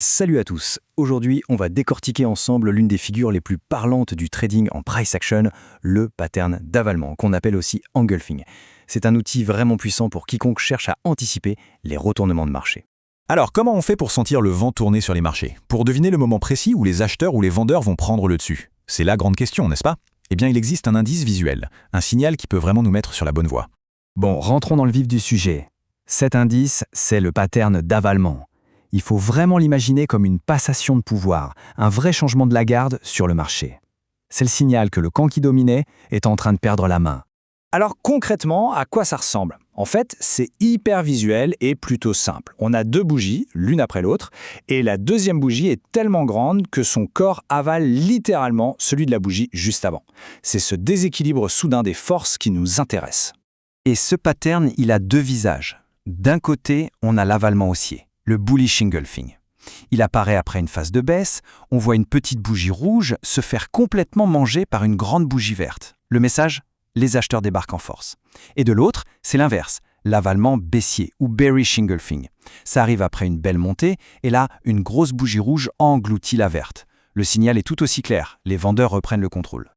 Salut à tous. Aujourd'hui, on va décortiquer ensemble l'une des figures les plus parlantes du trading en price action, le pattern d'avalement, qu'on appelle aussi engulfing. C'est un outil vraiment puissant pour quiconque cherche à anticiper les retournements de marché. Alors, comment on fait pour sentir le vent tourner sur les marchés? Pour deviner le moment précis où les acheteurs ou les vendeurs vont prendre le dessus? C'est la grande question, n'est-ce pas? Eh bien, il existe un indice visuel, un signal qui peut vraiment nous mettre sur la bonne voie. Bon, rentrons dans le vif du sujet. Cet indice, c'est le pattern d'avalement. Il faut vraiment l'imaginer comme une passation de pouvoir, un vrai changement de la garde sur le marché. C'est le signal que le camp qui dominait est en train de perdre la main. Alors concrètement, à quoi ça ressemble? En fait, c'est hyper visuel et plutôt simple. On a deux bougies, l'une après l'autre, et la deuxième bougie est tellement grande que son corps avale littéralement celui de la bougie juste avant. C'est ce déséquilibre soudain des forces qui nous intéresse. Et ce pattern, il a deux visages. D'un côté, on a l'avalement haussier, le bullish engulfing. Il apparaît après une phase de baisse, on voit une petite bougie rouge se faire complètement manger par une grande bougie verte. Le message? Les acheteurs débarquent en force. Et de l'autre, c'est l'inverse, l'avalement baissier ou bearish engulfing. Ça arrive après une belle montée, et là, une grosse bougie rouge engloutit la verte. Le signal est tout aussi clair, les vendeurs reprennent le contrôle.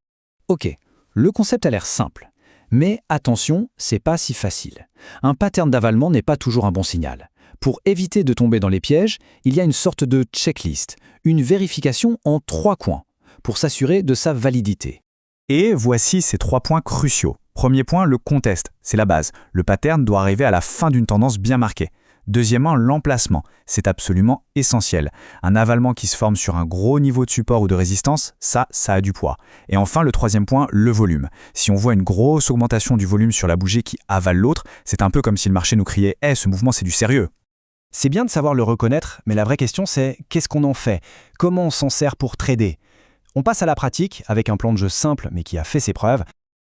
Ok, le concept a l'air simple. Mais attention, c'est pas si facile. Un pattern d'avalement n'est pas toujours un bon signal. Pour éviter de tomber dans les pièges, il y a une sorte de checklist, une vérification en 3 coins, pour s'assurer de sa validité. Et voici ces 3 points cruciaux. Premier point, le contest, c'est la base. Le pattern doit arriver à la fin d'une tendance bien marquée. Deuxièmement, l'emplacement, c'est absolument essentiel. Un avalement qui se forme sur un gros niveau de support ou de résistance, ça a du poids. Et enfin, le troisième point, le volume. Si on voit une grosse augmentation du volume sur la bougie qui avale l'autre, c'est un peu comme si le marché nous criait « ce mouvement c'est du sérieux ». C'est bien de savoir le reconnaître, mais la vraie question c'est qu'est-ce qu'on en fait? Comment on s'en sert pour trader? On passe à la pratique avec un plan de jeu simple mais qui a fait ses preuves.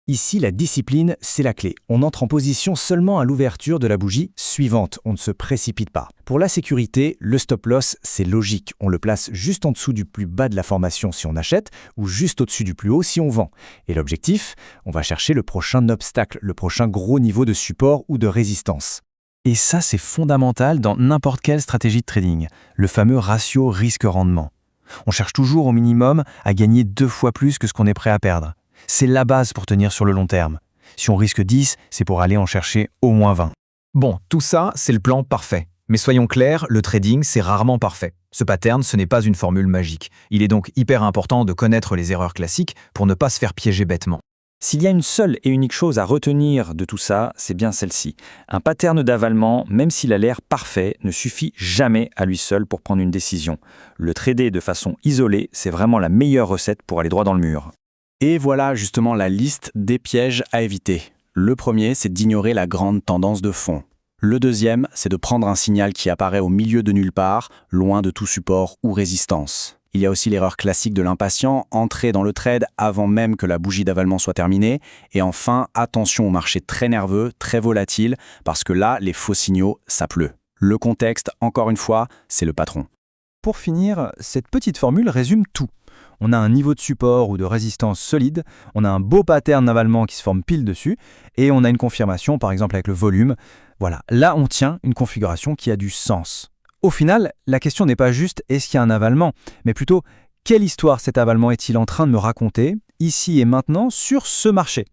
Ici, la discipline, c'est la clé. On entre en position seulement à l'ouverture de la bougie suivante. On ne se précipite pas. Pour la sécurité, le stop loss, c'est logique. On le place juste en dessous du plus bas de la formation si on achète ou juste au-dessus du plus haut si on vend. Et l'objectif, on va chercher le prochain obstacle, le prochain gros niveau de support ou de résistance. Et ça, c'est fondamental dans n'importe quelle stratégie de trading, le fameux ratio risque-rendement. On cherche toujours au minimum à gagner 2 fois plus que ce qu'on est prêt à perdre. C'est la base pour tenir sur le long terme. Si on risque 10, c'est pour aller en chercher au moins 20. Bon, tout ça, c'est le plan parfait. Mais soyons clairs, le trading, c'est rarement parfait. Ce pattern, ce n'est pas une formule magique. Il est donc hyper important de connaître les erreurs classiques pour ne pas se faire piéger bêtement. S'il y a une seule et unique chose à retenir de tout ça, c'est bien celle-ci. Un pattern d'avalement, même s'il a l'air parfait, ne suffit jamais à lui seul pour prendre une décision. Le trader de façon isolée, c'est vraiment la meilleure recette pour aller droit dans le mur. Et voilà justement la liste des pièges à éviter. Le premier, c'est d'ignorer la grande tendance de fond. Le deuxième, c'est de prendre un signal qui apparaît au milieu de nulle part, loin de tout support ou résistance. Il y a aussi l'erreur classique de l'impatient, entrer dans le trade avant même que la bougie d'avalement soit terminée. Et enfin, attention au marché très nerveux, très volatile, parce que là, les faux signaux, ça pleut. Le contexte, encore une fois, c'est le patron. Pour finir, cette petite formule résume tout. On a un niveau de support ou de résistance solide, on a un beau pattern d'avalement qui se forme pile dessus, et on a une confirmation, par exemple avec le volume. Voilà, là on tient une configuration qui a du sens. Au final, la question n'est pas juste est-ce qu'il y a un avalement, mais plutôt quelle histoire cet avalement est-il en train de me raconter, ici et maintenant, sur ce marché?